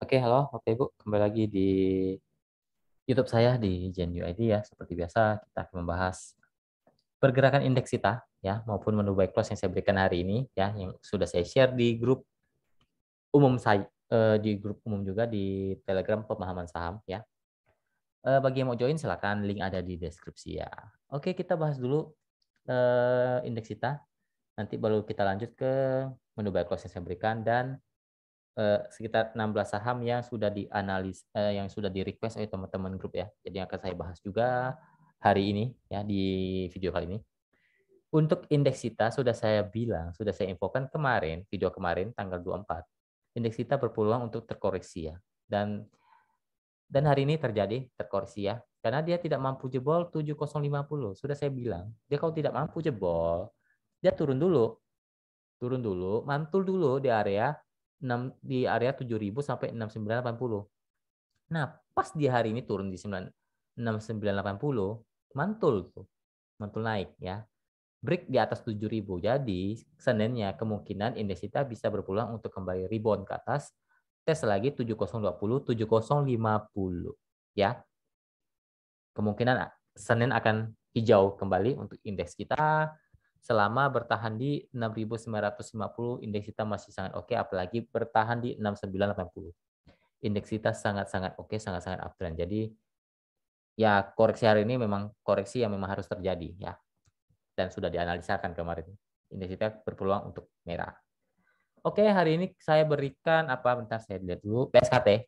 Oke, halo Bapak Ibu, kembali lagi di YouTube saya di Gen UID ya. Seperti biasa, kita akan membahas pergerakan indeks kita ya, maupun menu buy close yang saya berikan hari ini ya, yang sudah saya share di grup umum saya, di grup umum juga di Telegram pemahaman saham ya. Bagi yang mau join silakan, link ada di deskripsi ya. Oke, kita bahas dulu indeks kita. Nanti baru kita lanjut ke menu buy close yang saya berikan dan sekitar 16 saham yang sudah dianalis, yang sudah di request oleh teman-teman grup ya. Jadi akan saya bahas juga hari ini ya di video kali ini. Untuk indeks kita sudah saya bilang, sudah saya infokan kemarin, video kemarin tanggal 24. Indeks kita berpeluang untuk terkoreksi ya. Dan hari ini terjadi terkoreksi ya. Karena dia tidak mampu jebol 7050. Sudah saya bilang, dia kalau tidak mampu jebol, dia turun dulu, mantul dulu di area 7.000 sampai 6980. Nah, pas di hari ini turun di 6980, mantul tuh. Mantul naik ya. Break di atas 7.000. Jadi, Seninnya kemungkinan indeks kita bisa berpulang untuk kembali rebound ke atas. Tes lagi 7020, 7050 ya. Kemungkinan Senin akan hijau kembali untuk indeks kita. Selama bertahan di 6.950, indeks kita masih sangat oke, apalagi bertahan di 6980. Indeks kita sangat-sangat oke, sangat-sangat uptrend. Jadi ya koreksi hari ini memang koreksi yang memang harus terjadi ya. Dan sudah dianalisakan kemarin. Indeks kita berpeluang untuk merah. Oke, hari ini saya berikan apa, bentar saya lihat dulu. PSKT.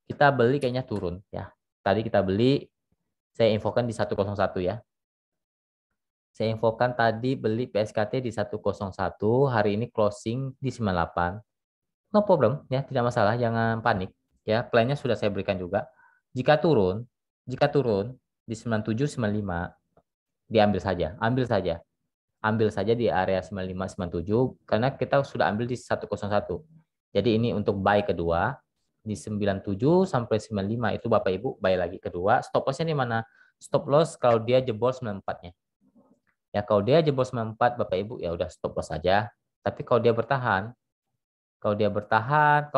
Kita beli kayaknya turun ya. Tadi kita beli, saya infokan di 101 ya. Saya infokan tadi beli PSKT di 101, hari ini closing di 98. No problem ya, tidak masalah, jangan panik ya. Plannya sudah saya berikan juga. Jika turun, di 97 95 diambil saja, ambil saja di area 95 97 karena kita sudah ambil di 101. Jadi ini untuk buy kedua di 97 sampai 95 itu Bapak Ibu buy lagi kedua. Stop lossnya di mana? Stop loss kalau dia jebol 94-nya. Ya kalau dia jebol 94 Bapak Ibu ya udah stop loss saja. Tapi kalau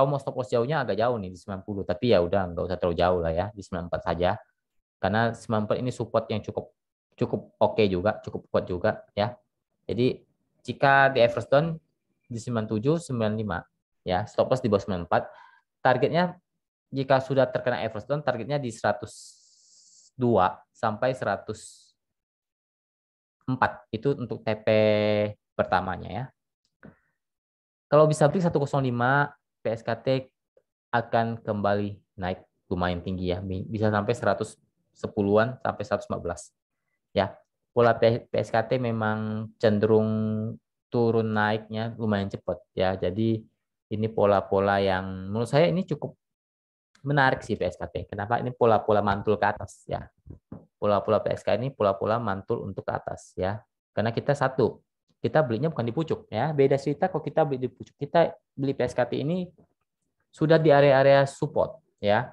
mau stop loss jauhnya agak jauh nih di 90, tapi ya udah nggak usah terlalu jauh lah ya, di 94 saja. Karena 94 ini support yang cukup cukup oke juga, cukup kuat juga ya. Jadi jika di average down di 97, 95 ya, stop loss di bawah 94. Targetnya jika sudah terkena average down, targetnya di 102 sampai 104. Itu untuk TP pertamanya ya. Kalau bisa beli 105, PSKT akan kembali naik lumayan tinggi ya. Bisa sampai 110-an sampai 115. Ya, pola PSKT memang cenderung turun naiknya lumayan cepat ya. Jadi ini pola-pola yang menurut saya ini cukup menarik sih PSKT. Kenapa? Ini pola-pola mantul ke atas ya. Pola-pola PSK ini pola-pola mantul untuk ke atas ya. Karena kita belinya bukan di pucuk ya. Beda cerita kalau kita beli di pucuk. Kita beli PSKT ini sudah di area-area support ya.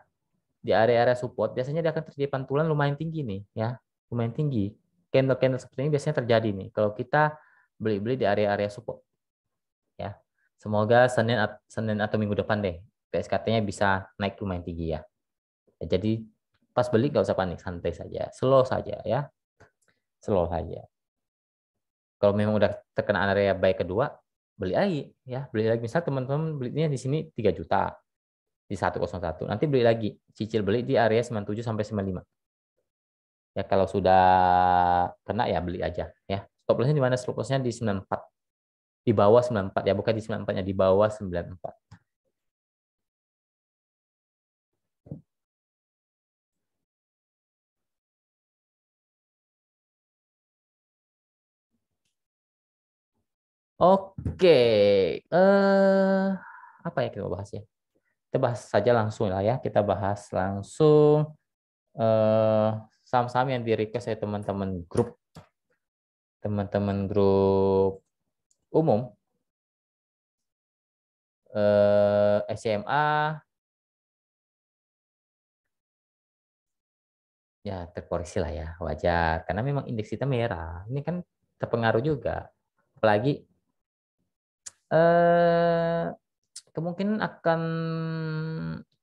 Di area-area support biasanya dia akan terjadi pantulan lumayan tinggi nih ya. Lumayan tinggi. Candle-candle seperti ini biasanya terjadi nih kalau kita beli-beli di area-area support ya. Semoga Senin atau minggu depan deh PSKT-nya bisa naik lumayan tinggi ya. Jadi pas beli nggak usah panik, santai saja, slow saja ya, slow saja. Kalau memang udah terkena area buy kedua, beli lagi ya, beli lagi. Misal teman-teman belinya di sini 3 juta di 101, nanti beli lagi, cicil beli di area 97 sampai 95. Ya kalau sudah kena ya beli aja ya. Stop lossnya di mana? Stop lossnya di 94. Di bawah 94 ya, bukan di 94-nya, di bawah 94. Oke, apa ya kita bahas ya? Kita bahas saja langsung lah ya. Kita bahas langsung eh, saham-saham yang di request oleh teman-teman grup umum, SMA ya terkoreksi lah ya, wajar karena memang indeks kita merah. Ini kan terpengaruh juga, apalagi eh, kemungkinan akan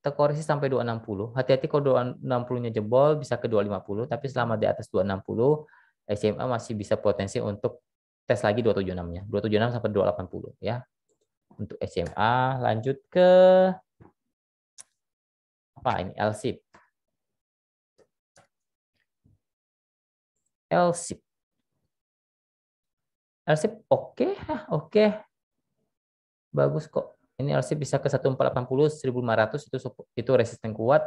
terkoreksi sampai 260. Hati-hati kalau 260-nya jebol bisa ke 250, tapi selama di atas 260 SMA masih bisa potensi untuk tes lagi 276-nya. 276 sampai 280 ya. Untuk SMA lanjut ke apa ini? LSIP. LSIP. LSIP oke, oke. Bagus kok. Ini LSIP bisa ke 1480, 1500 itu resisten kuat.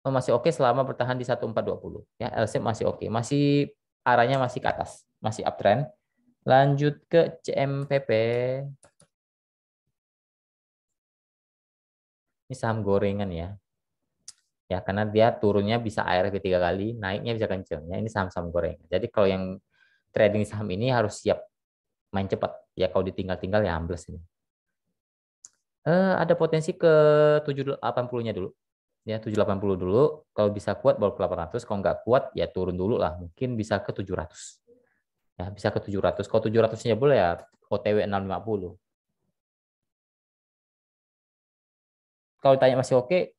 Masih oke selama bertahan di 1420 ya. LSIP masih oke. Masih arahnya masih ke atas, masih uptrend. Lanjut ke CMPP. Ini saham gorengan ya. Ya, karena dia turunnya bisa ARV 3 kali, naiknya bisa kenceng. Ya, ini saham-saham gorengan. Jadi kalau yang trading saham ini harus siap main cepat. Ya, kalau ditinggal-tinggal ya ambles ini. Ada potensi ke 780-nya dulu. Ya, 780 dulu. Kalau bisa kuat baru ke 800. Kalau nggak kuat ya turun dulu lah. Mungkin bisa ke 700. Ya, bisa ke 700. Kalau 700-nya boleh ya OTW 650. Kalau ditanya masih oke,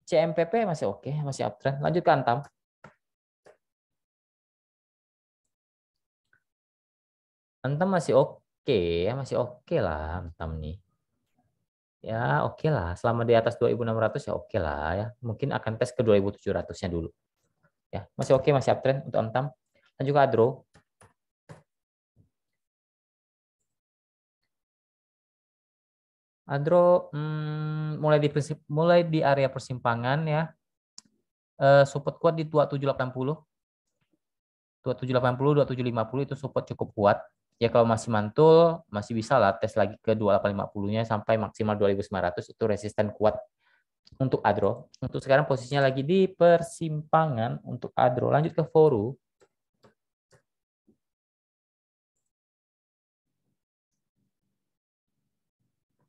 CMPP masih oke, masih uptrend. Lanjut ke Antam. Antam masih oke, ya masih oke lah Antam nih. Ya oke lah, selama di atas 2.600 ya oke lah ya. Mungkin akan tes ke 2.700-nya dulu. Ya, masih oke, masih uptrend untuk Antam. Dan juga Adro. Adro mulai di area persimpangan ya. Support kuat di 2780. 2780, 2750 itu support cukup kuat. Ya kalau masih mantul, masih bisa lah tes lagi ke 2850-nya sampai maksimal 2.900 itu resisten kuat untuk Adro. Untuk sekarang posisinya lagi di persimpangan untuk Adro. Lanjut ke Foru.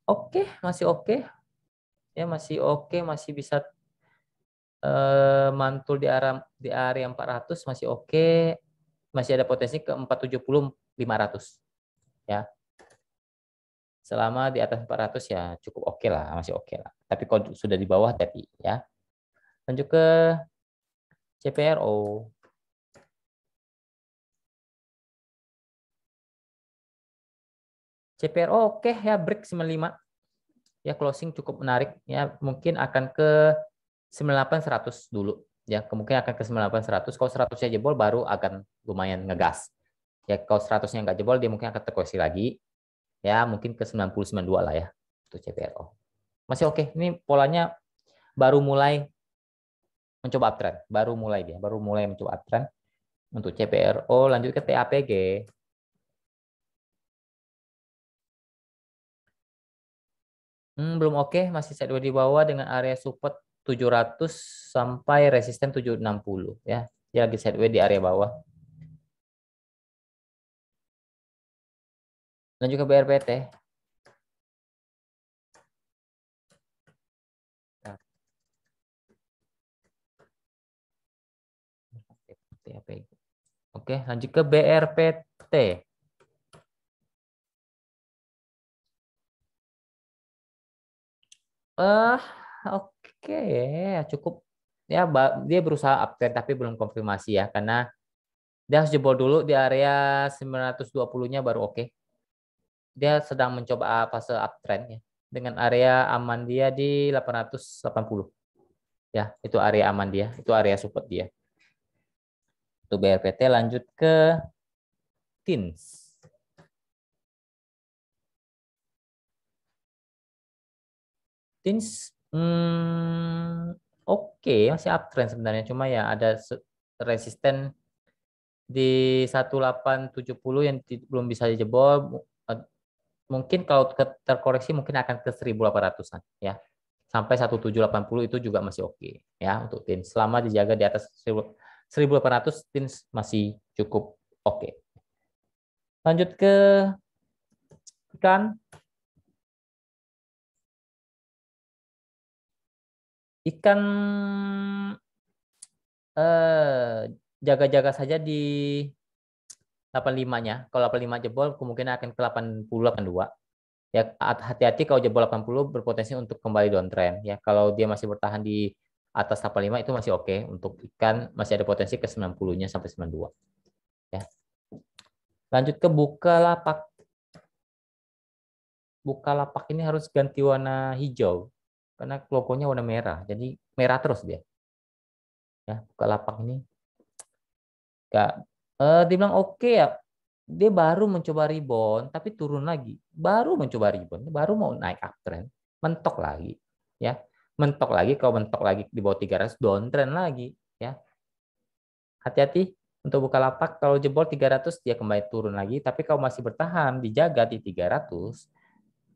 Oke, masih oke. Ya masih oke, masih bisa mantul di area 400 masih oke. Masih ada potensi ke 470 500 ya. Selama di atas 400 ya cukup oke lah, masih oke lah. Tapi kalau sudah di bawah tapi ya. Lanjut ke CPRO. CPRO oke ya, break 95. Ya closing cukup menarik ya, mungkin akan ke 98 100 dulu. Ya, kemungkinan akan ke 98 100. Kalau 100-nya jebol baru akan lumayan ngegas. Ya, kalau 100-nya nggak jebol dia mungkin akan terkoreksi lagi. Ya, mungkin ke 90 92 lah ya untuk CPRO. Masih oke. Ini polanya baru mulai mencoba uptrend, baru mulai mencoba uptrend untuk CPRO. Lanjut ke TAPG. Belum oke, masih sideways di bawah dengan area support 700 sampai resisten 760 ya. Dia lagi sideways di area bawah. Lanjut ke BRPT. Oke, lanjut ke BRPT. Eh, oke, cukup ya. Dia berusaha uptrend tapi belum konfirmasi ya, karena dia harus jebol dulu di area 920-nya baru oke. Dia sedang mencoba fase uptrend ya, dengan area aman dia di 880. Ya, itu area aman dia, itu area support dia. Untuk BRPT lanjut ke TINS. TINS oke, masih uptrend sebenarnya, cuma ya ada resisten di 1870 yang belum bisa dijebol. Mungkin kalau terkoreksi mungkin akan ke 1800-an ya. Sampai 1780 itu juga masih oke ya untuk TINS. Selama dijaga di atas 1800 TINS masih cukup oke. Lanjut ke ikan. Ikan jaga-jaga saja di 85-nya. Kalau 85 jebol kemungkinan akan ke 80 82. Ya, hati-hati kalau jebol 80 berpotensi untuk kembali downtrend ya. Kalau dia masih bertahan di atas 85 itu masih oke. Untuk ikan masih ada potensi ke 90-nya sampai 92 ya. Lanjut ke Bukalapak. Bukalapak ini harus ganti warna hijau karena logonya warna merah. Jadi merah terus dia. Ya, Bukalapak ini enggak dibilang oke ya. Dia baru mencoba rebound tapi turun lagi. Baru mencoba rebound, baru mau naik uptrend, mentok lagi ya. Mentok lagi, kalau mentok lagi di bawah 300 downtrend lagi ya. Hati-hati untuk Bukalapak, kalau jebol 300 dia kembali turun lagi, tapi kalau masih bertahan dijaga di 300,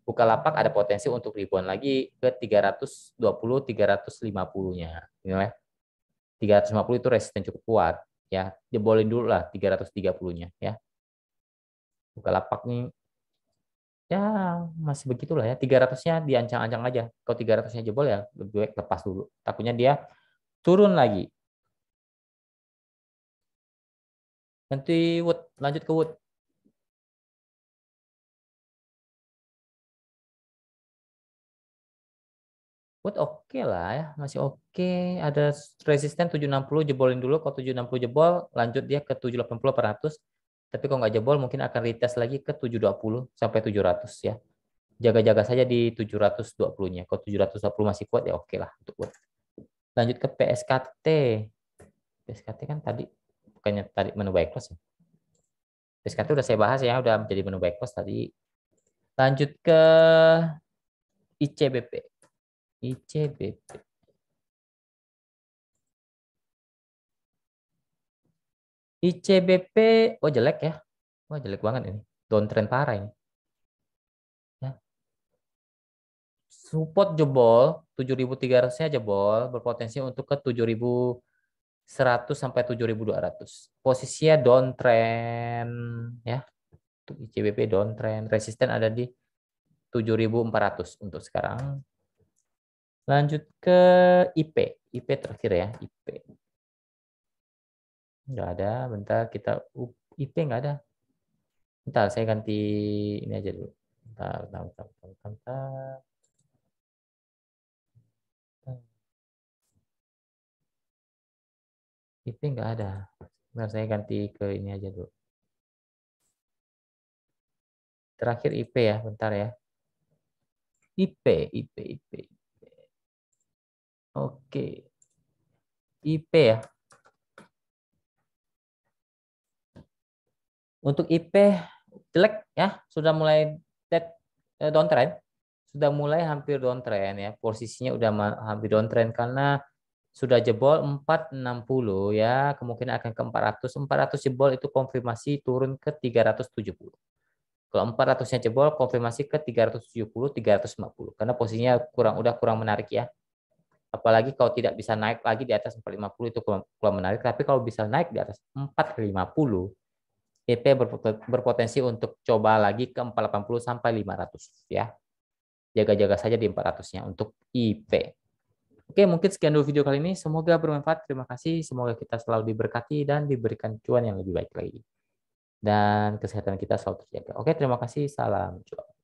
Bukalapak ada potensi untuk rebound lagi ke 320 350-nya. Ya. 350 itu resisten cukup kuat ya. Jebolin dulu lah 330-nya ya. Bukalapak nih ya masih begitulah ya. 300-nya diancang-ancang aja. Kalau 300-nya jebol ya lebih baik lepas dulu. Takutnya dia turun lagi. Nanti Wood, lanjut ke Wood. Wood oke lah ya, masih oke. Ada resisten 760 jebolin dulu. Kalau 760 jebol, lanjut dia ke 780 per 100. Tapi kalau nggak jebol, mungkin akan retest lagi ke 720 sampai 700 ya. Jaga-jaga saja di 720-nya. Kalau 720 masih kuat ya oke lah untuk Wood. Lanjut ke PSKT. PSKT kan tadi, bukannya tadi menu buy close ya. PSKT udah saya bahas ya, udah menjadi menu buy close tadi. Lanjut ke ICBP. ICBP. ICBP, oh jelek ya. Wah jelek banget ini. Downtrend parah ini. Ya. Support jebol, 7.300-nya jebol, berpotensi untuk ke 7.100 sampai 7.200. Posisinya downtrend ya. Untuk ICBP downtrend, resisten ada di 7.400 untuk sekarang. Lanjut ke IP. IP terakhir ya, IP. Nggak ada, bentar kita IP nggak ada. Bentar, saya ganti ini aja dulu. Bentar. IP nggak ada. Bentar, saya ganti ke ini aja dulu. Terakhir IP ya, bentar ya. IP. Oke. IP ya. Untuk IP jelek ya, sudah mulai downtrend. Sudah mulai hampir downtrend ya. Posisinya udah hampir downtrend karena sudah jebol 460 ya, kemungkinan akan ke 400. 400 jebol itu konfirmasi turun ke 370. Kalau 400-nya jebol konfirmasi ke 370, 350 karena posisinya udah kurang menarik ya. Apalagi kalau tidak bisa naik lagi di atas 450 itu kurang menarik, tapi kalau bisa naik di atas 450 IP berpotensi untuk coba lagi ke 480 sampai 500 ya. Jaga-jaga saja di 400-nya untuk IP. Oke, mungkin sekian dulu video kali ini. Semoga bermanfaat. Terima kasih. Semoga kita selalu diberkati dan diberikan cuan yang lebih baik lagi. Dan kesehatan kita selalu terjaga. Oke, terima kasih. Salam cuan.